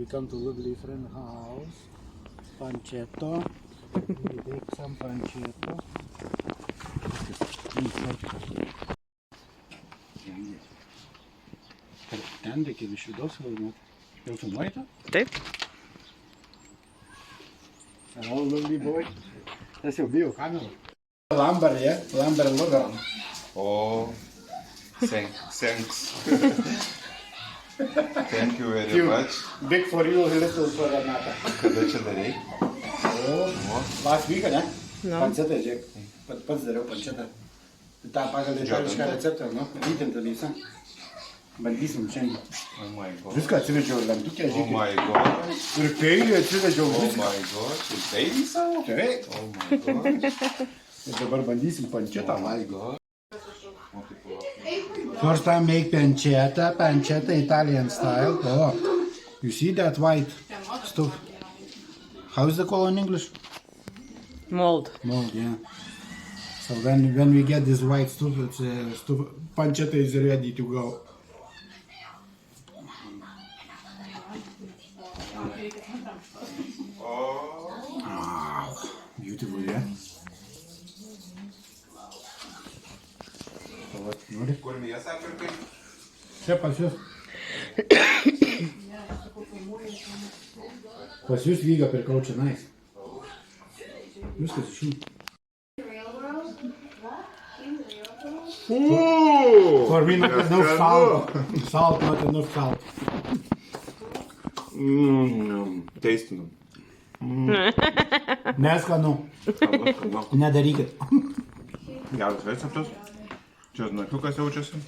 We come to lovely friend house. Pancetto. We take some pancetto. Ten reikia iš vidaus filmuoti. Jau filmuojate? Taip. Hello, lovely boy. Tas jau bijo kamerą. Lambar, yeah? Lambar logo. Oh, thanks. Thank you very You. much. Big for you, little for Renata. Kada čia darei? Last week, ne? No. Pancetą, žiūrėk. Pats dariau pancetą. Ta pagal itališką receptą, nu, įtintą visą. Bandysim šiandien. Oh my god. Viską atsivedžiau lentukę, Oh žiūrėk. my god. Ir peilį atsivedžiau Oh viską. my god. Tu peilį savo? Taip. Oh my god. Ir dabar bandysim pancetą. Oh my god. First time make pancetta Italian style. Oh, you see that white stuff? How is it called in English? Mold. Mold, yeah. So when we get this white stuff, it's pancetta is ready to go. Wow, beautiful, yeah. So what, nori? Kur mėsą pirkai? Čia pas jūs. Pas jūs vyga pirkau čia nais. Viskas iš jų. For me not enough salt. Salt, not enough salt. Teistinu. Neskanu. Nedarykit. Geras receptas. Česnakiukas jaučiasi.